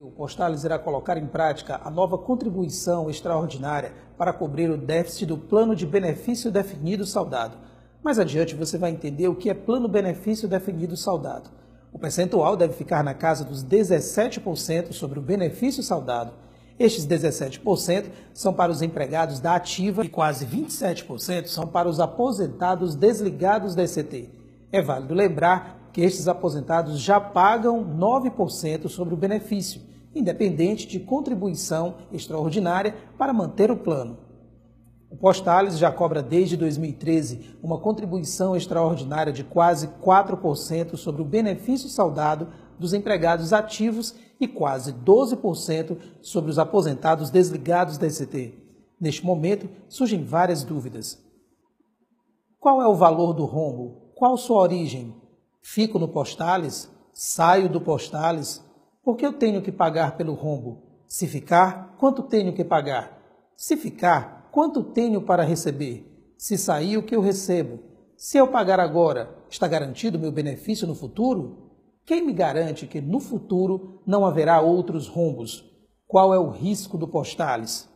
O Postales irá colocar em prática a nova contribuição extraordinária para cobrir o déficit do plano de benefício definido saudado. Mais adiante você vai entender o que é plano benefício definido saudado. O percentual deve ficar na casa dos 17% sobre o benefício saudado. Estes 17% são para os empregados da ativa e quase 27% são para os aposentados desligados da ECT. É válido lembrar que estes aposentados já pagam 9% sobre o benefício, independente de contribuição extraordinária para manter o plano. O Postales já cobra desde 2013 uma contribuição extraordinária de quase 4% sobre o benefício saudado dos empregados ativos e quase 12% sobre os aposentados desligados da ECT. Neste momento, surgem várias dúvidas. Qual é o valor do rombo? Qual sua origem? Fico no Postales? Saio do Postales? Por que eu tenho que pagar pelo rombo? Se ficar, quanto tenho que pagar? Se ficar, quanto tenho para receber? Se sair, o que eu recebo? Se eu pagar agora, está garantido meu benefício no futuro? Quem me garante que no futuro não haverá outros rombos? Qual é o risco do Postales?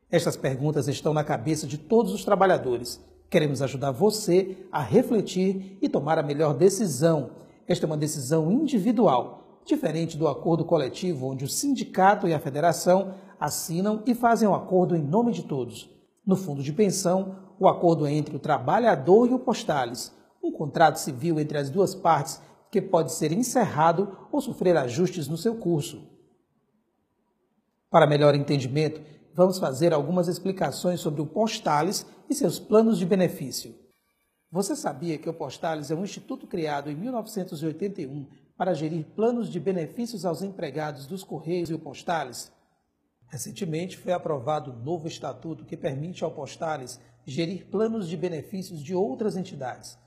Estas perguntas estão na cabeça de todos os trabalhadores. Queremos ajudar você a refletir e tomar a melhor decisão. Esta é uma decisão individual, diferente do acordo coletivo, onde o sindicato e a federação assinam e fazem um acordo em nome de todos. No fundo de pensão, o acordo é entre o trabalhador e o Postales, um contrato civil entre as duas partes que pode ser encerrado ou sofrer ajustes no seu curso. Para melhor entendimento, vamos fazer algumas explicações sobre o Postales e seus planos de benefício. Você sabia que o Postales é um instituto criado em 1981 para gerir planos de benefícios aos empregados dos Correios e o Postales? Recentemente foi aprovado um novo estatuto que permite ao Postales gerir planos de benefícios de outras entidades.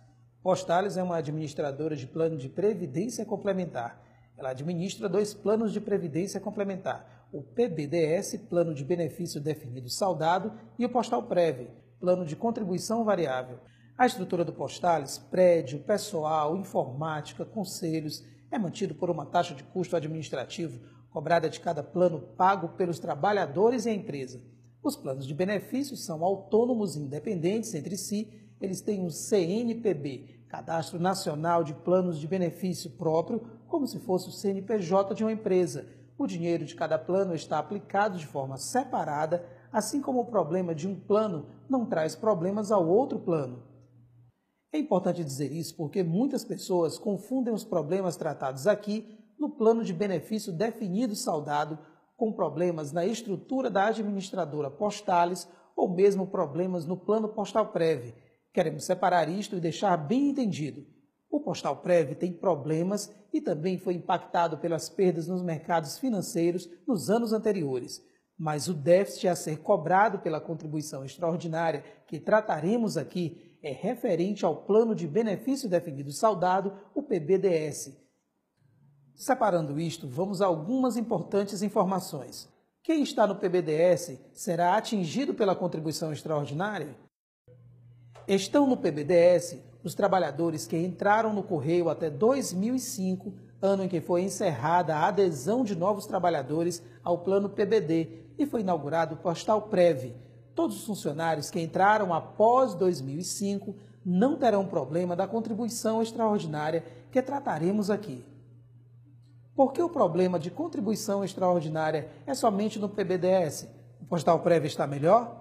Postales é uma administradora de plano de previdência complementar. Ela administra 2 planos de previdência complementar, o PBDS, Plano de Benefício Definido Saudado, e o Postalprev, Plano de Contribuição Variável. A estrutura do Postales, prédio, pessoal, informática, conselhos, é mantido por uma taxa de custo administrativo cobrada de cada plano pago pelos trabalhadores e a empresa. Os planos de benefícios são autônomos e independentes entre si. Eles têm um CNPB, Cadastro Nacional de Planos de Benefício próprio, como se fosse o CNPJ de uma empresa. O dinheiro de cada plano está aplicado de forma separada, assim como o problema de um plano não traz problemas ao outro plano. É importante dizer isso porque muitas pessoas confundem os problemas tratados aqui no plano de benefício definido saudado com problemas na estrutura da administradora Postales ou mesmo problemas no plano Postalprev. Queremos separar isto e deixar bem entendido. O Postalprev tem problemas e também foi impactado pelas perdas nos mercados financeiros nos anos anteriores. Mas o déficit a ser cobrado pela contribuição extraordinária que trataremos aqui é referente ao Plano de Benefício Definido Saudado, o PBDS. Separando isto, vamos a algumas importantes informações. Quem está no PBDS será atingido pela contribuição extraordinária? Estão no PBDS os trabalhadores que entraram no Correio até 2005, ano em que foi encerrada a adesão de novos trabalhadores ao plano PBD e foi inaugurado o Postalprev. Todos os funcionários que entraram após 2005 não terão problema da contribuição extraordinária que trataremos aqui. Por que o problema de contribuição extraordinária é somente no PBDS? O Postalprev está melhor?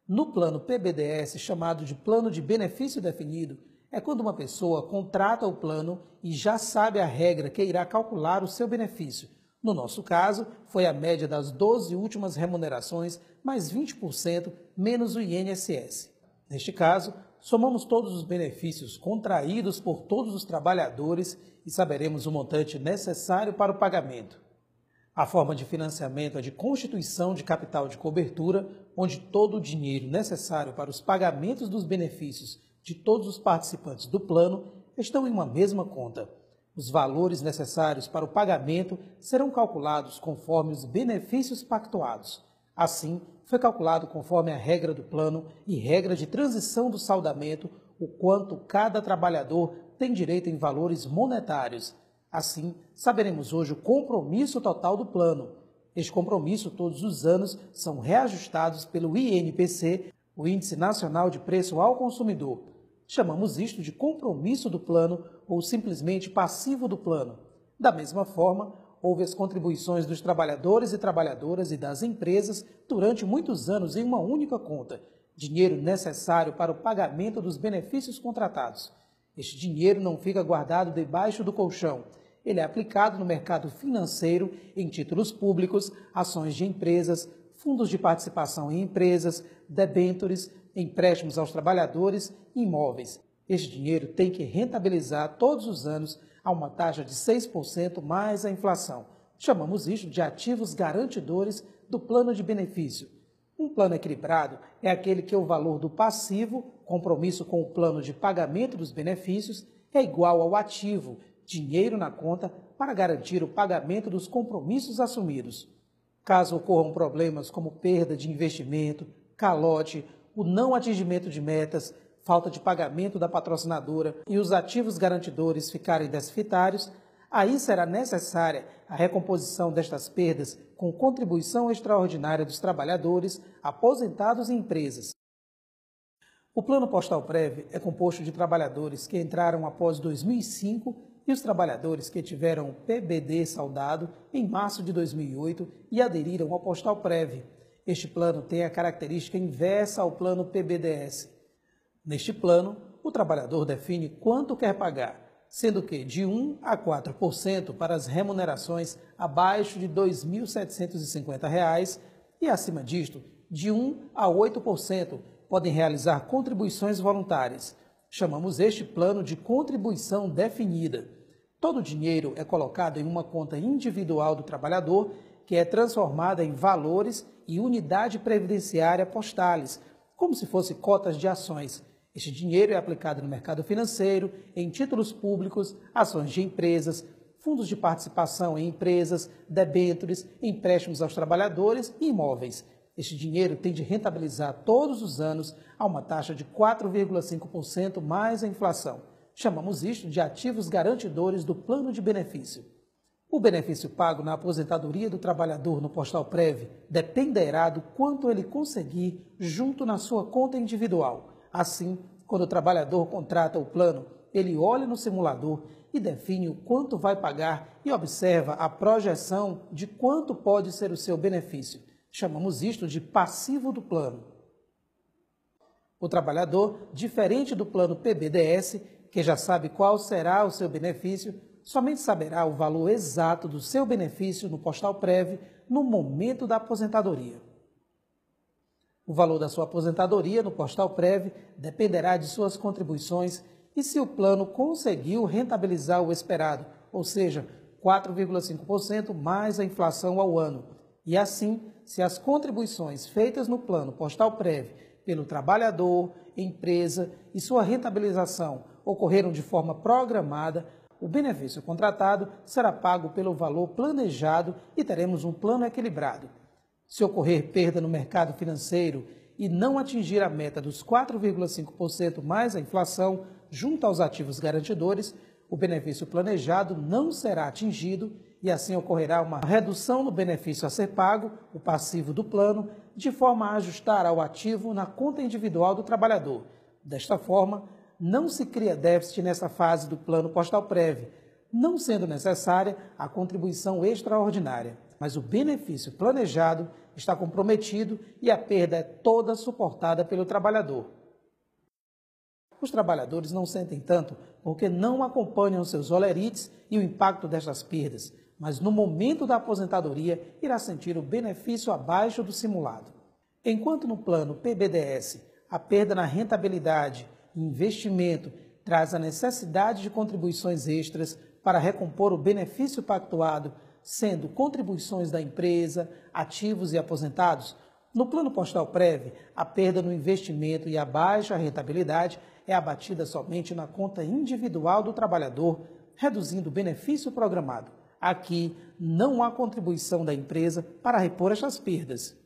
No plano PBDS, chamado de Plano de Benefício Definido, é quando uma pessoa contrata o plano e já sabe a regra que irá calcular o seu benefício. No nosso caso, foi a média das 12 últimas remunerações, mais 20% menos o INSS. Neste caso, somamos todos os benefícios contraídos por todos os trabalhadores e saberemos o montante necessário para o pagamento. A forma de financiamento é de constituição de capital de cobertura, onde todo o dinheiro necessário para os pagamentos dos benefícios de todos os participantes do plano estão em uma mesma conta. Os valores necessários para o pagamento serão calculados conforme os benefícios pactuados. Assim, foi calculado conforme a regra do plano e regra de transição do saldamento o quanto cada trabalhador tem direito em valores monetários. Assim, saberemos hoje o compromisso total do plano. Este compromisso, todos os anos, são reajustados pelo INPC, o Índice Nacional de Preço ao Consumidor. Chamamos isto de compromisso do plano ou simplesmente passivo do plano. Da mesma forma, houve as contribuições dos trabalhadores e trabalhadoras e das empresas durante muitos anos em uma única conta, dinheiro necessário para o pagamento dos benefícios contratados. Este dinheiro não fica guardado debaixo do colchão. Ele é aplicado no mercado financeiro em títulos públicos, ações de empresas, fundos de participação em empresas, debêntures, empréstimos aos trabalhadores e imóveis. Este dinheiro tem que rentabilizar todos os anos a uma taxa de 6% mais a inflação. Chamamos isto de ativos garantidores do plano de benefício. Um plano equilibrado é aquele que o valor do passivo, compromisso com o plano de pagamento dos benefícios, é igual ao ativo, dinheiro na conta, para garantir o pagamento dos compromissos assumidos. Caso ocorram problemas como perda de investimento, calote, o não atingimento de metas, falta de pagamento da patrocinadora e os ativos garantidores ficarem deficitários, aí será necessária a recomposição destas perdas com contribuição extraordinária dos trabalhadores, aposentados e empresas. O Plano Postal Prev é composto de trabalhadores que entraram após 2005 e os trabalhadores que tiveram o PBD saldado em março de 2008 e aderiram ao Postal Prev. Este plano tem a característica inversa ao plano PBDS. Neste plano, o trabalhador define quanto quer pagar, sendo que de 1 a 4% para as remunerações abaixo de R$ 2.750 e, acima disto, de 1 a 8% podem realizar contribuições voluntárias. Chamamos este plano de contribuição definida. Todo o dinheiro é colocado em uma conta individual do trabalhador, que é transformada em valores e unidade previdenciária postales, como se fossem cotas de ações. Este dinheiro é aplicado no mercado financeiro, em títulos públicos, ações de empresas, fundos de participação em empresas, debêntures, empréstimos aos trabalhadores e imóveis. Este dinheiro tem de rentabilizar todos os anos a uma taxa de 4,5% mais a inflação. Chamamos isto de ativos garantidores do plano de benefício. O benefício pago na aposentadoria do trabalhador no Postal Prev dependerá do quanto ele conseguir junto na sua conta individual. Assim, quando o trabalhador contrata o plano, ele olha no simulador e define o quanto vai pagar e observa a projeção de quanto pode ser o seu benefício. Chamamos isto de passivo do plano. O trabalhador, diferente do plano PBDS, que já sabe qual será o seu benefício, somente saberá o valor exato do seu benefício no Postal Prev no momento da aposentadoria. O valor da sua aposentadoria no Postal Prev dependerá de suas contribuições e se o plano conseguiu rentabilizar o esperado, ou seja, 4,5% mais a inflação ao ano. E assim, se as contribuições feitas no plano Postal Prev pelo trabalhador, empresa e sua rentabilização ocorreram de forma programada, o benefício contratado será pago pelo valor planejado e teremos um plano equilibrado. Se ocorrer perda no mercado financeiro e não atingir a meta dos 4,5% mais a inflação junto aos ativos garantidores, o benefício planejado não será atingido e assim ocorrerá uma redução no benefício a ser pago, o passivo do plano, de forma a ajustar ao ativo na conta individual do trabalhador. Desta forma, não se cria déficit nessa fase do Plano Postal Prev, não sendo necessária a contribuição extraordinária, mas o benefício planejado está comprometido e a perda é toda suportada pelo trabalhador. Os trabalhadores não sentem tanto porque não acompanham seus olerites e o impacto destas perdas, mas no momento da aposentadoria irá sentir o benefício abaixo do simulado. Enquanto no plano PBDS a perda na rentabilidade e investimento traz a necessidade de contribuições extras para recompor o benefício pactuado, sendo contribuições da empresa, ativos e aposentados, no Plano Postal Prev, a perda no investimento e a baixa rentabilidade é abatida somente na conta individual do trabalhador, reduzindo o benefício programado. Aqui não há contribuição da empresa para repor estas perdas.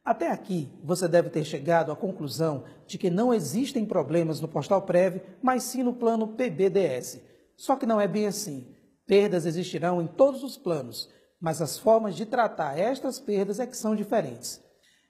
Até aqui, você deve ter chegado à conclusão de que não existem problemas no Postal Prev, mas sim no plano PBDS. Só que não é bem assim. Perdas existirão em todos os planos, mas as formas de tratar estas perdas é que são diferentes.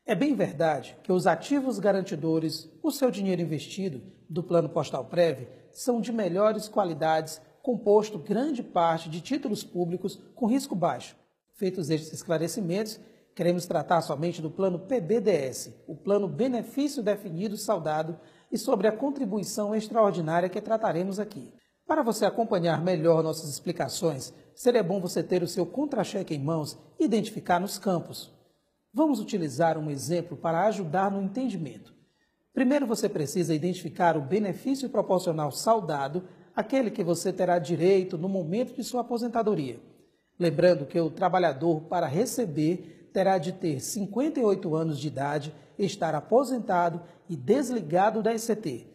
É bem verdade que os ativos garantidores, o seu dinheiro investido do Plano Postal Prev, são de melhores qualidades, composto grande parte de títulos públicos com risco baixo. Feitos estes esclarecimentos, queremos tratar somente do Plano PBDS, o Plano Benefício Definido Saldado, e sobre a contribuição extraordinária que trataremos aqui. Para você acompanhar melhor nossas explicações, seria bom você ter o seu contra-cheque em mãos e identificar nos campos. Vamos utilizar um exemplo para ajudar no entendimento. Primeiro você precisa identificar o benefício proporcional saldado, aquele que você terá direito no momento de sua aposentadoria. Lembrando que o trabalhador, para receber, terá de ter 58 anos de idade, estar aposentado e desligado da ECT.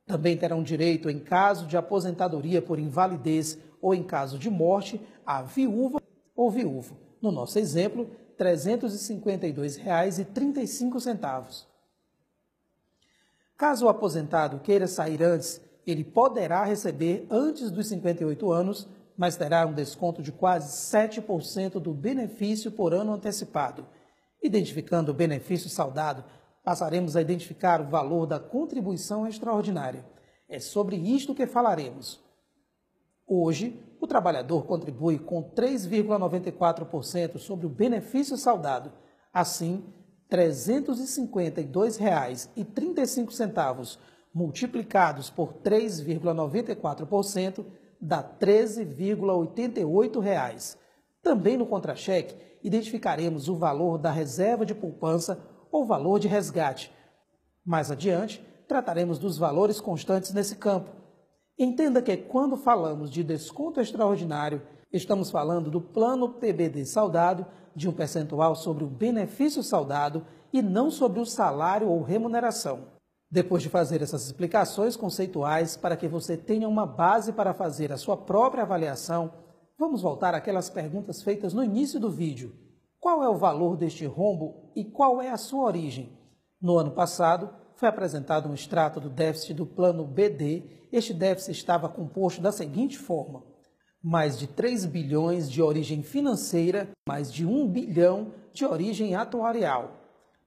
Também terão direito, em caso de aposentadoria por invalidez ou em caso de morte, a viúva ou viúvo. No nosso exemplo, R$ 352,35. Caso o aposentado queira sair antes, ele poderá receber antes dos 58 anos, mas terá um desconto de quase 7% do benefício por ano antecipado. Identificando o benefício saldado, passaremos a identificar o valor da contribuição extraordinária. É sobre isto que falaremos. Hoje, o trabalhador contribui com 3,94% sobre o benefício saldado. Assim, R$ 352,35 multiplicados por 3,94% dá R$ 13,88. Também no contra-cheque, identificaremos o valor da reserva de poupança ou valor de resgate. Mais adiante, trataremos dos valores constantes nesse campo. Entenda que quando falamos de desconto extraordinário, estamos falando do plano PBD saldado, de um percentual sobre o benefício saldado e não sobre o salário ou remuneração. Depois de fazer essas explicações conceituais para que você tenha uma base para fazer a sua própria avaliação, vamos voltar àquelas perguntas feitas no início do vídeo. Qual é o valor deste rombo e qual é a sua origem? No ano passado, foi apresentado um extrato do déficit do plano BD. Este déficit estava composto da seguinte forma: mais de 3 bilhões de origem financeira, mais de 1 bilhão de origem atuarial,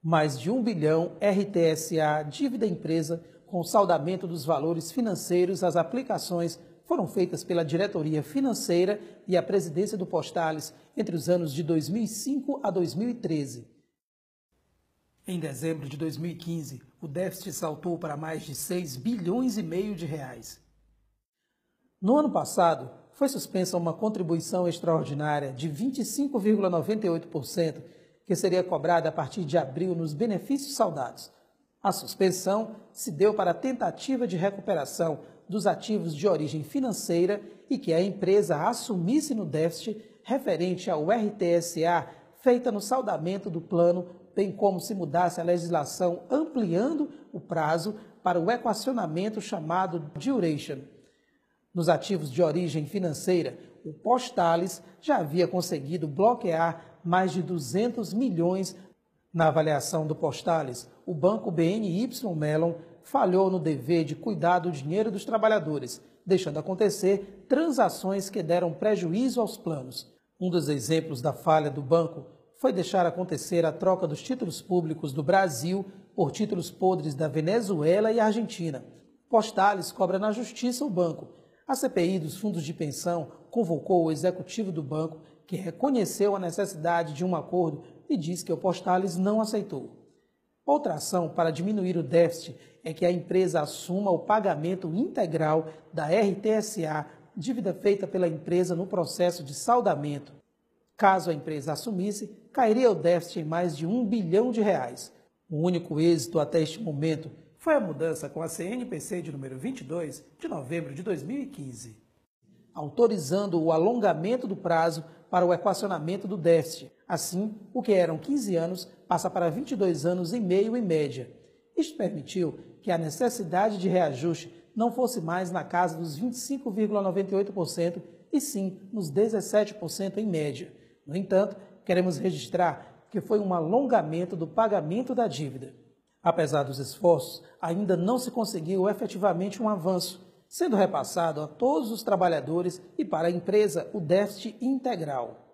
mais de 1 bilhão RTSA, dívida empresa, com saldamento dos valores financeiros. As aplicações foram feitas pela diretoria financeira e a presidência do Postales entre os anos de 2005 a 2013. Em dezembro de 2015, o déficit saltou para mais de 6 bilhões e meio de reais. No ano passado, foi suspensa uma contribuição extraordinária de 25,98%, que seria cobrada a partir de abril nos benefícios saldados. A suspensão se deu para a tentativa de recuperação dos ativos de origem financeira e que a empresa assumisse no déficit referente ao RTSA feita no saldamento do plano, bem como se mudasse a legislação ampliando o prazo para o equacionamento chamado duration. Nos ativos de origem financeira, o Postales já havia conseguido bloquear mais de 200 milhões. Na avaliação do Postales, o banco BNY Mellon falhou no dever de cuidar do dinheiro dos trabalhadores, deixando acontecer transações que deram prejuízo aos planos. Um dos exemplos da falha do banco foi deixar acontecer a troca dos títulos públicos do Brasil por títulos podres da Venezuela e Argentina. Postales cobra na justiça o banco. A CPI dos fundos de pensão convocou o executivo do banco, que reconheceu a necessidade de um acordo e disse que o Postales não aceitou. Outra ação para diminuir o déficit é que a empresa assuma o pagamento integral da RTSA, dívida feita pela empresa no processo de saldamento. Caso a empresa assumisse, cairia o déficit em mais de 1 bilhão de reais. O único êxito até este momento foi a mudança com a CNPC de número 22 de novembro de 2015, autorizando o alongamento do prazo para o equacionamento do déficit. Assim, o que eram 15 anos passa para 22 anos e meio em média. Isto permitiu que a necessidade de reajuste não fosse mais na casa dos 25,98% e sim nos 17% em média. No entanto, queremos registrar que foi um alongamento do pagamento da dívida. Apesar dos esforços, ainda não se conseguiu efetivamente um avanço. sendo repassado a todos os trabalhadores e para a empresa o déficit integral.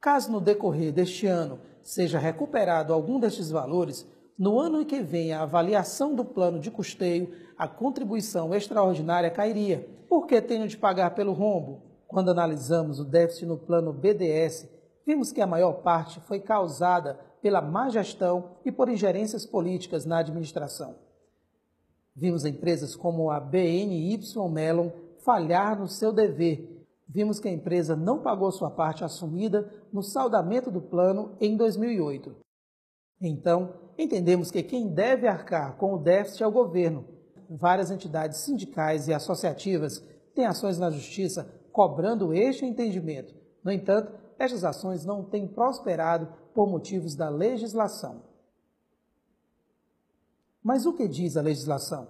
Caso no decorrer deste ano seja recuperado algum destes valores, no ano em que vem a avaliação do plano de custeio, a contribuição extraordinária cairia. Por que tenho de pagar pelo rombo? Quando analisamos o déficit no plano BDS, vimos que a maior parte foi causada pela má gestão e por ingerências políticas na administração. Vimos empresas como a BNY Mellon falhar no seu dever. Vimos que a empresa não pagou sua parte assumida no saldamento do plano em 2008. Então, entendemos que quem deve arcar com o déficit é o governo. Várias entidades sindicais e associativas têm ações na justiça cobrando este entendimento. No entanto, estas ações não têm prosperado por motivos da legislação. Mas o que diz a legislação?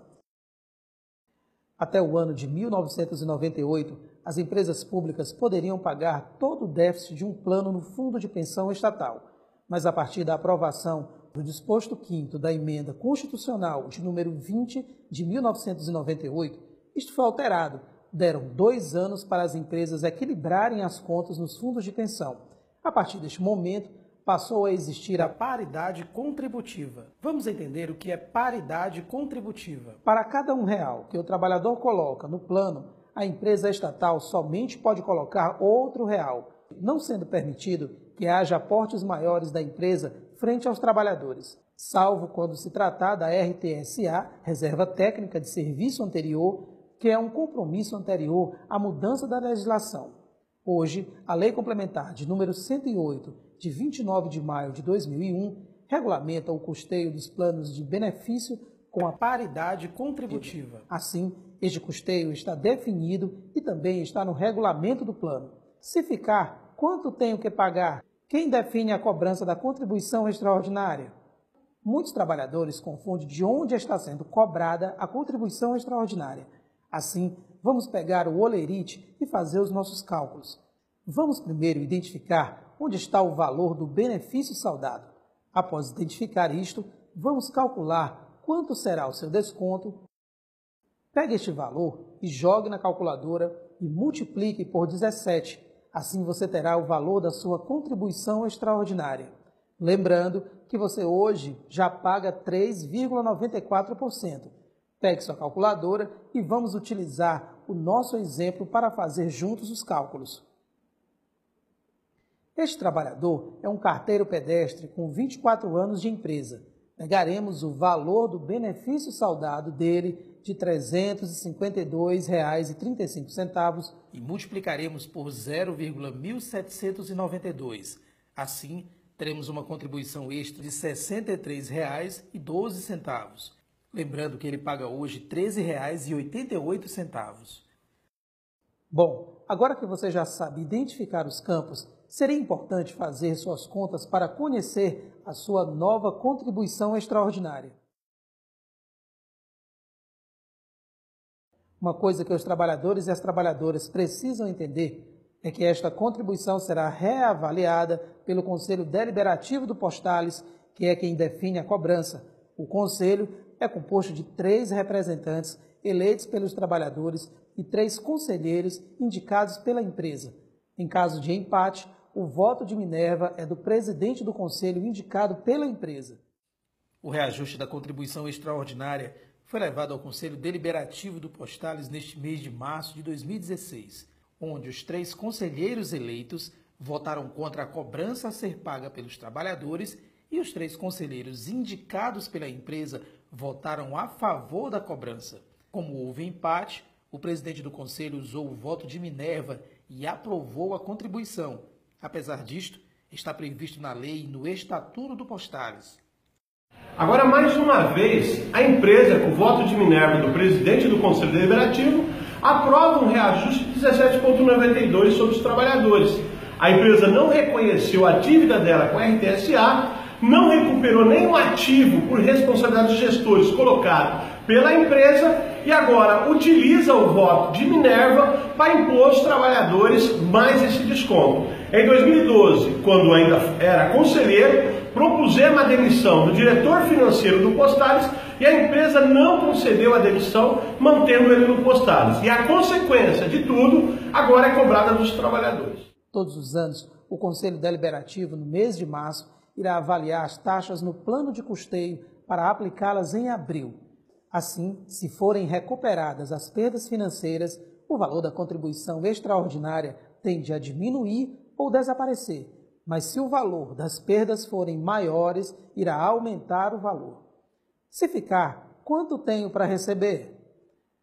Até o ano de 1998, as empresas públicas poderiam pagar todo o déficit de um plano no fundo de pensão estatal, mas a partir da aprovação do disposto 5º da Emenda Constitucional de número 20 de 1998, isto foi alterado. Deram 2 anos para as empresas equilibrarem as contas nos fundos de pensão. A partir deste momento, passou a existir a paridade contributiva. Vamos entender o que é paridade contributiva. Para cada R$1 que o trabalhador coloca no plano, a empresa estatal somente pode colocar outro R$1, não sendo permitido que haja aportes maiores da empresa frente aos trabalhadores, salvo quando se tratar da RTSA, Reserva Técnica de Serviço Anterior, que é um compromisso anterior à mudança da legislação. Hoje, a Lei Complementar de número 108, de 29 de maio de 2001, regulamenta o custeio dos planos de benefício com a paridade contributiva. Assim, este custeio está definido e também está no regulamento do plano. Se ficar, quanto tenho que pagar? Quem define a cobrança da contribuição extraordinária? Muitos trabalhadores confundem de onde está sendo cobrada a contribuição extraordinária. Assim, vamos pegar o holerite e fazer os nossos cálculos. Vamos primeiro identificar onde está o valor do benefício saldado. Após identificar isto, vamos calcular quanto será o seu desconto. Pegue este valor e jogue na calculadora e multiplique por 17. Assim você terá o valor da sua contribuição extraordinária. Lembrando que você hoje já paga 3,94%. Pegue sua calculadora e vamos utilizar o nosso exemplo para fazer juntos os cálculos. Este trabalhador é um carteiro pedestre com 24 anos de empresa. Pegaremos o valor do benefício saldado dele de R$ 352,35 e multiplicaremos por 0,1792. Assim, teremos uma contribuição extra de R$ 63,12. Lembrando que ele paga hoje R$ 13,88. Bom, agora que você já sabe identificar os campos, seria importante fazer suas contas para conhecer a sua nova contribuição extraordinária. Uma coisa que os trabalhadores e as trabalhadoras precisam entender é que esta contribuição será reavaliada pelo Conselho Deliberativo do Postales, que é quem define a cobrança. O Conselho é composto de 3 representantes eleitos pelos trabalhadores e 3 conselheiros indicados pela empresa. Em caso de empate, o voto de Minerva é do presidente do conselho indicado pela empresa. O reajuste da contribuição extraordinária foi levado ao Conselho Deliberativo do Postales neste mês de março de 2016, onde os 3 conselheiros eleitos votaram contra a cobrança a ser paga pelos trabalhadores e os 3 conselheiros indicados pela empresa votaram a favor da cobrança. Como houve empate, o presidente do conselho usou o voto de Minerva e aprovou a contribuição. Apesar disto, está previsto na lei e no Estatuto do Postales. Agora, mais uma vez, a empresa, com o voto de Minerva do presidente do Conselho Deliberativo, aprova um reajuste de 17,92 sobre os trabalhadores. A empresa não reconheceu a dívida dela com a RTSA, não recuperou nenhum ativo por responsabilidade dos gestores colocado pela empresa e agora utiliza o voto de Minerva para impor aos trabalhadores mais esse desconto. Em 2012, quando ainda era conselheiro, propusemos a demissão do diretor financeiro do Postales e a empresa não concedeu a demissão, mantendo ele no Postales. E a consequência de tudo agora é cobrada dos trabalhadores. Todos os anos, o Conselho Deliberativo, no mês de março, irá avaliar as taxas no plano de custeio para aplicá-las em abril. Assim, se forem recuperadas as perdas financeiras, o valor da contribuição extraordinária tende a diminuir ou desaparecer, mas se o valor das perdas forem maiores, irá aumentar o valor. Se ficar, quanto tenho para receber?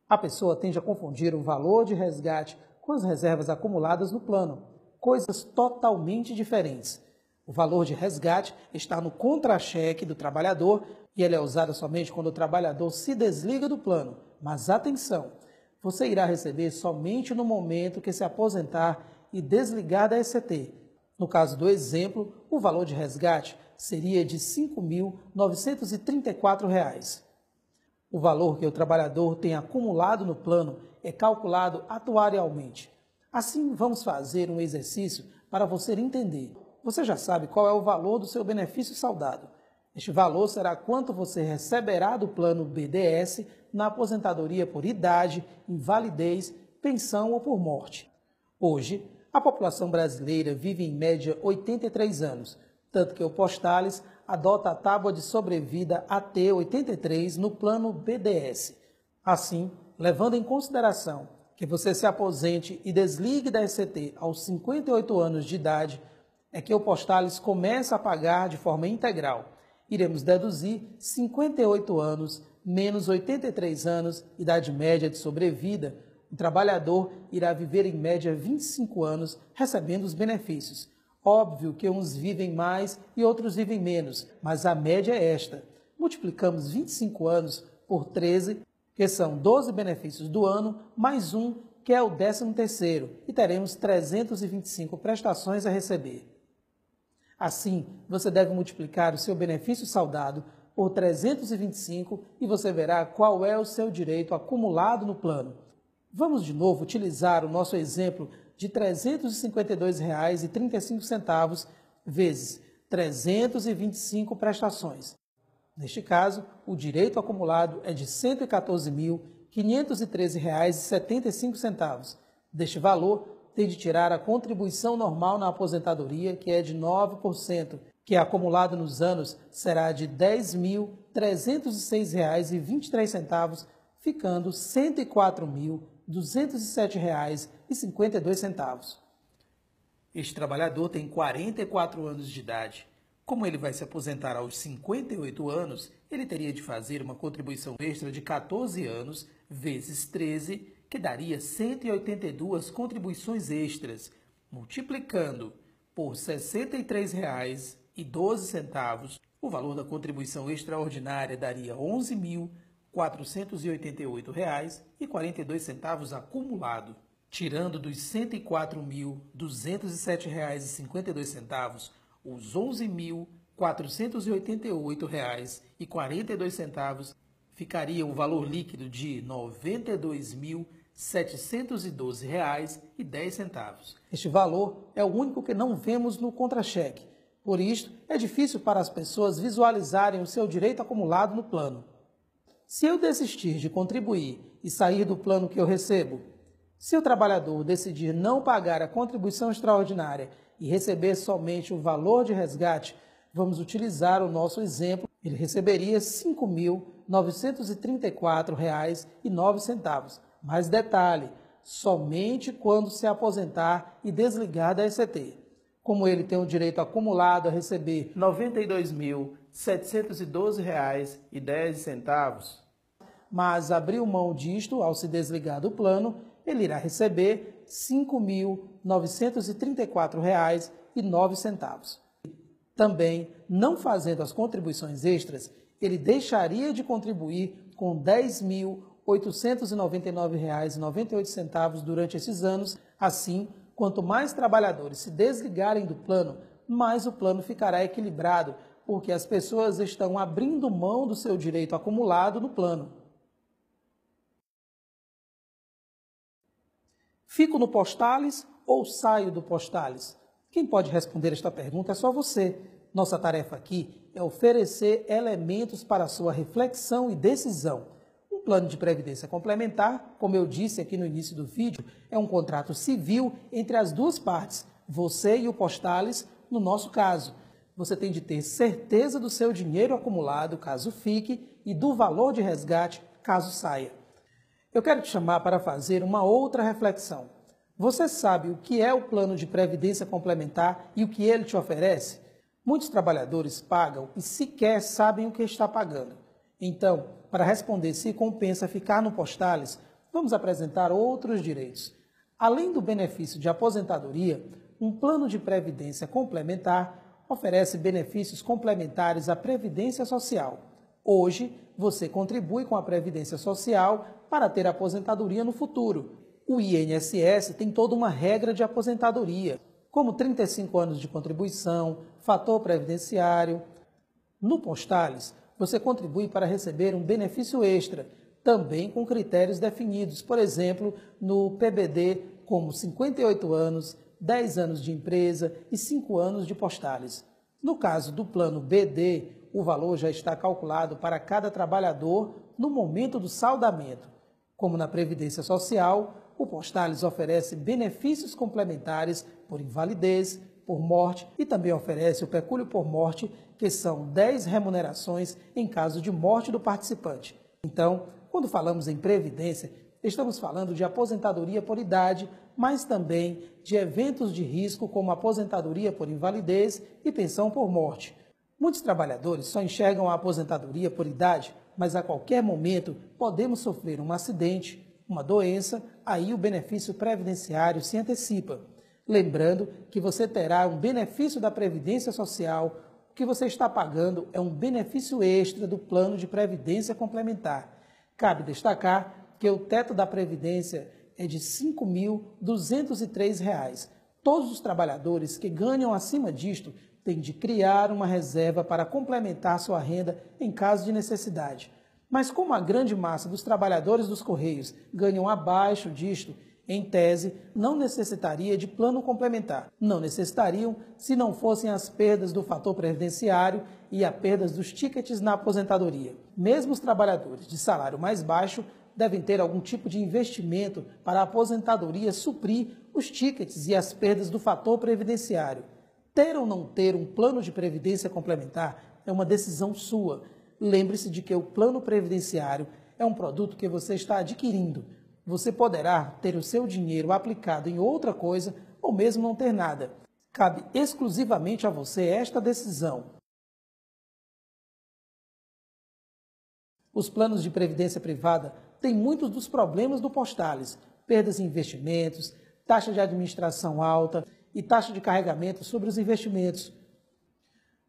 A pessoa tende a confundir o valor de resgate com as reservas acumuladas no plano, coisas totalmente diferentes. O valor de resgate está no contra-cheque do trabalhador e ele é usado somente quando o trabalhador se desliga do plano. Mas atenção, você irá receber somente no momento que se aposentar e desligar da ECT. No caso do exemplo, o valor de resgate seria de R$ 5.934. O valor que o trabalhador tem acumulado no plano é calculado atuarialmente. Assim, vamos fazer um exercício para você entender. Você já sabe qual é o valor do seu benefício saudado. Este valor será quanto você receberá do plano BDS na aposentadoria por idade, invalidez, pensão ou por morte. Hoje, a população brasileira vive em média 83 anos, tanto que o Postales adota a tábua de sobrevida AT 83 no plano BDS. Assim, levando em consideração que você se aposente e desligue da ECT aos 58 anos de idade, é que o Postales começa a pagar de forma integral. Iremos deduzir 58 anos menos 83 anos, idade média de sobrevida. O trabalhador irá viver em média 25 anos recebendo os benefícios. Óbvio que uns vivem mais e outros vivem menos, mas a média é esta. Multiplicamos 25 anos por 13, que são 12 benefícios do ano, mais um, que é o 13º, e teremos 325 prestações a receber. Assim, você deve multiplicar o seu benefício saudado por 325 e você verá qual é o seu direito acumulado no plano. Vamos de novo utilizar o nosso exemplo de R$ 352,35 vezes 325 prestações. Neste caso, o direito acumulado é de R$ 114.513,75. Deste valor, tem de tirar a contribuição normal na aposentadoria, que é de 9%, que acumulado nos anos será de R$ 10.306,23, ficando R$ 104.207,52. Este trabalhador tem 44 anos de idade. Como ele vai se aposentar aos 58 anos, ele teria de fazer uma contribuição extra de 14 anos vezes 13, que daria 182 contribuições extras, multiplicando por R$ 63,12, o valor da contribuição extraordinária daria R$ 11.488,42 acumulado. Tirando dos R$ 104.207,52, os R$ 11.488,42, ficaria um valor líquido de R$ 92.712,10. Este valor é o único que não vemos no contra-cheque. Por isto, é difícil para as pessoas visualizarem o seu direito acumulado no plano. Se eu desistir de contribuir e sair do plano que eu recebo, se o trabalhador decidir não pagar a contribuição extraordinária e receber somente o valor de resgate, vamos utilizar o nosso exemplo. Ele receberia R$ 5.934,09. Mas detalhe, somente quando se aposentar e desligar da ECT. Como ele tem o direito acumulado a receber R$ 92.712,10, mas abriu mão disto ao se desligar do plano, ele irá receber R$ 5.934,09. Também, não fazendo as contribuições extras, ele deixaria de contribuir com R$ 10.899,98 durante esses anos. Assim, quanto mais trabalhadores se desligarem do plano, mais o plano ficará equilibrado, porque as pessoas estão abrindo mão do seu direito acumulado no plano. Fico no Postales ou saio do Postales? Quem pode responder esta pergunta é só você. Nossa tarefa aqui é oferecer elementos para sua reflexão e decisão. Um plano de previdência complementar, como eu disse aqui no início do vídeo, é um contrato civil entre as duas partes, você e o Postales, no nosso caso. Você tem de ter certeza do seu dinheiro acumulado, caso fique, e do valor de resgate, caso saia. Eu quero te chamar para fazer uma outra reflexão. Você sabe o que é o plano de previdência complementar e o que ele te oferece? Muitos trabalhadores pagam e sequer sabem o que está pagando. Então, para responder se compensa ficar no Postales, vamos apresentar outros direitos. Além do benefício de aposentadoria, um plano de previdência complementar oferece benefícios complementares à Previdência Social. Hoje, você contribui com a Previdência Social para ter aposentadoria no futuro. O INSS tem toda uma regra de aposentadoria, como 35 anos de contribuição, fator previdenciário. No Postales, você contribui para receber um benefício extra, também com critérios definidos, por exemplo, no PBD, como 58 anos, 10 anos de empresa e 5 anos de Postales. No caso do plano BD, o valor já está calculado para cada trabalhador no momento do saldamento. Como na Previdência Social, o Postales oferece benefícios complementares por invalidez, por morte e também oferece o pecúlio por morte, que são 10 remunerações em caso de morte do participante. Então, quando falamos em previdência, estamos falando de aposentadoria por idade, mas também de eventos de risco como aposentadoria por invalidez e pensão por morte. Muitos trabalhadores só enxergam a aposentadoria por idade, mas a qualquer momento podemos sofrer um acidente, uma doença, aí o benefício previdenciário se antecipa. Lembrando que você terá um benefício da Previdência Social, o que você está pagando é um benefício extra do plano de previdência complementar. Cabe destacar que o teto da Previdência é de R$ 5.203. Todos os trabalhadores que ganham acima disto têm de criar uma reserva para complementar sua renda em caso de necessidade. Mas como a grande massa dos trabalhadores dos Correios ganham abaixo disto, em tese, não necessitaria de plano complementar. Não necessitariam se não fossem as perdas do fator previdenciário e as perdas dos tickets na aposentadoria. Mesmo os trabalhadores de salário mais baixo devem ter algum tipo de investimento para a aposentadoria suprir os tickets e as perdas do fator previdenciário. Ter ou não ter um plano de previdência complementar é uma decisão sua. Lembre-se de que o plano previdenciário é um produto que você está adquirindo. Você poderá ter o seu dinheiro aplicado em outra coisa ou mesmo não ter nada. Cabe exclusivamente a você esta decisão. Os planos de previdência privada têm muitos dos problemas do Postales: perdas em investimentos, taxa de administração alta e taxa de carregamento sobre os investimentos.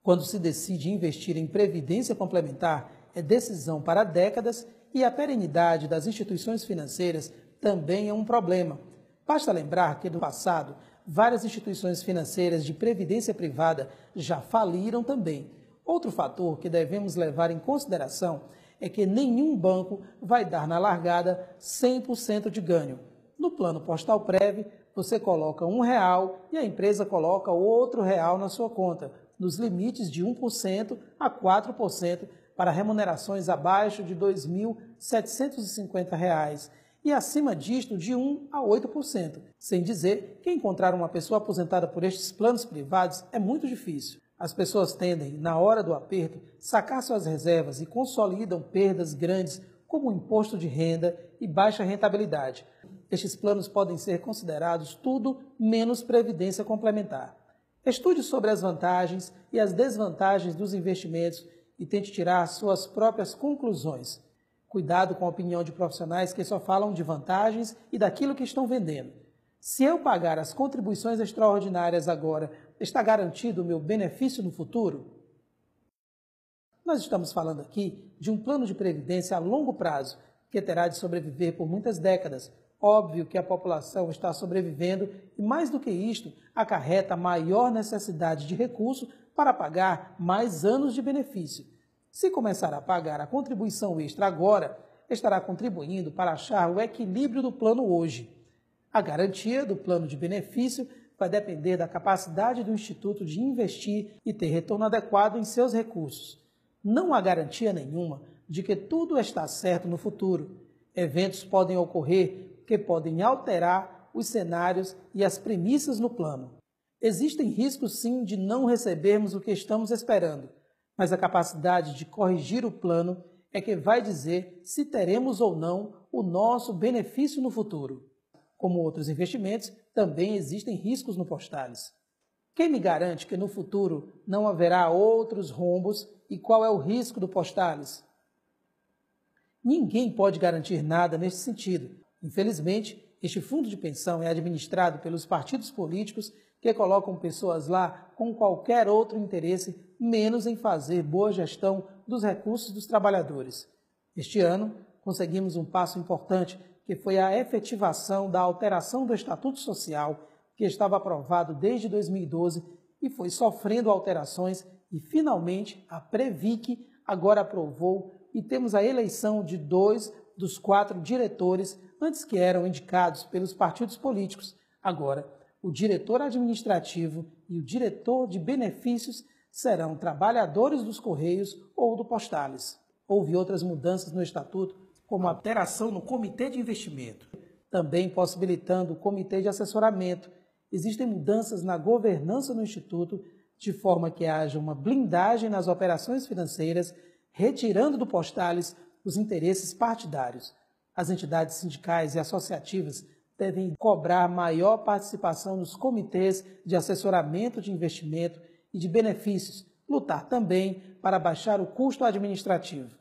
Quando se decide investir em previdência complementar, é decisão para décadas e a perenidade das instituições financeiras também é um problema. Basta lembrar que no passado, várias instituições financeiras de previdência privada já faliram também. Outro fator que devemos levar em consideração é que nenhum banco vai dar na largada 100% de ganho. No plano Postal Prev, você coloca R$1 e a empresa coloca outro R$1 na sua conta, nos limites de 1% a 4% para remunerações abaixo de R$ 2.750 e acima disto de 1% a 8%. Sem dizer que encontrar uma pessoa aposentada por estes planos privados é muito difícil. As pessoas tendem, na hora do aperto, sacar suas reservas e consolidam perdas grandes como o imposto de renda e baixa rentabilidade. Estes planos podem ser considerados tudo menos previdência complementar. Estude sobre as vantagens e as desvantagens dos investimentos e tente tirar suas próprias conclusões. Cuidado com a opinião de profissionais que só falam de vantagens e daquilo que estão vendendo. Se eu pagar as contribuições extraordinárias agora, está garantido o meu benefício no futuro? Nós estamos falando aqui de um plano de previdência a longo prazo, que terá de sobreviver por muitas décadas. Óbvio que a população está sobrevivendo e, mais do que isto, acarreta maior necessidade de recurso para pagar mais anos de benefício. Se começar a pagar a contribuição extra agora, estará contribuindo para achar o equilíbrio do plano hoje. A garantia do plano de benefício vai depender da capacidade do Instituto de investir e ter retorno adequado em seus recursos. Não há garantia nenhuma de que tudo está certo no futuro. Eventos podem ocorrer que podem alterar os cenários e as premissas no plano. Existem riscos sim de não recebermos o que estamos esperando, mas a capacidade de corrigir o plano é que vai dizer se teremos ou não o nosso benefício no futuro. Como outros investimentos, também existem riscos no Postales. Quem me garante que no futuro não haverá outros rombos e qual é o risco do Postales? Ninguém pode garantir nada nesse sentido. Infelizmente, este fundo de pensão é administrado pelos partidos políticos que colocam pessoas lá com qualquer outro interesse, menos em fazer boa gestão dos recursos dos trabalhadores. Este ano, conseguimos um passo importante, que foi a efetivação da alteração do Estatuto Social, que estava aprovado desde 2012 e foi sofrendo alterações, e finalmente a Previc agora aprovou e temos a eleição de 2 dos 4 diretores, antes que eram indicados pelos partidos políticos. Agora, o diretor administrativo e o diretor de benefícios serão trabalhadores dos Correios ou do Postales. Houve outras mudanças no Estatuto, como a alteração no Comitê de Investimento, também possibilitando o Comitê de Assessoramento. Existem mudanças na governança do Instituto, de forma que haja uma blindagem nas operações financeiras, retirando do Postales os interesses partidários. As entidades sindicais e associativas devem cobrar maior participação nos comitês de assessoramento de investimento e de benefícios, lutar também para baixar o custo administrativo.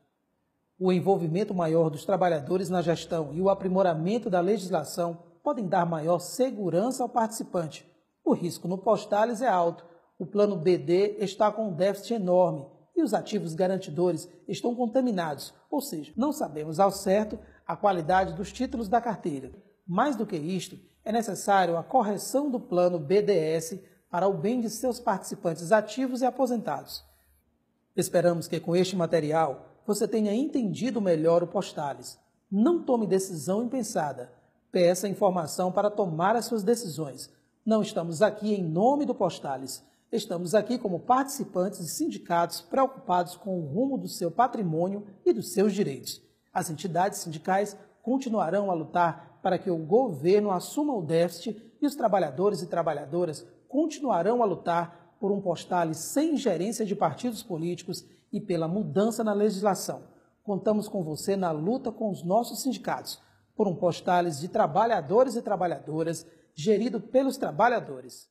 O envolvimento maior dos trabalhadores na gestão e o aprimoramento da legislação podem dar maior segurança ao participante. O risco no Postales é alto, o plano BD está com um déficit enorme e os ativos garantidores estão contaminados, ou seja, não sabemos ao certo a qualidade dos títulos da carteira. Mais do que isto, é necessário a correção do plano BDS para o bem de seus participantes ativos e aposentados. Esperamos que com este material você tenha entendido melhor o Postales. Não tome decisão impensada. Peça informação para tomar as suas decisões. Não estamos aqui em nome do Postales. Estamos aqui como participantes e sindicatos preocupados com o rumo do seu patrimônio e dos seus direitos. As entidades sindicais continuarão a lutar para que o governo assuma o déficit e os trabalhadores e trabalhadoras continuarão a lutar por um Postales sem ingerência de partidos políticos e pela mudança na legislação. Contamos com você na luta com os nossos sindicatos por um Postales de trabalhadores e trabalhadoras gerido pelos trabalhadores.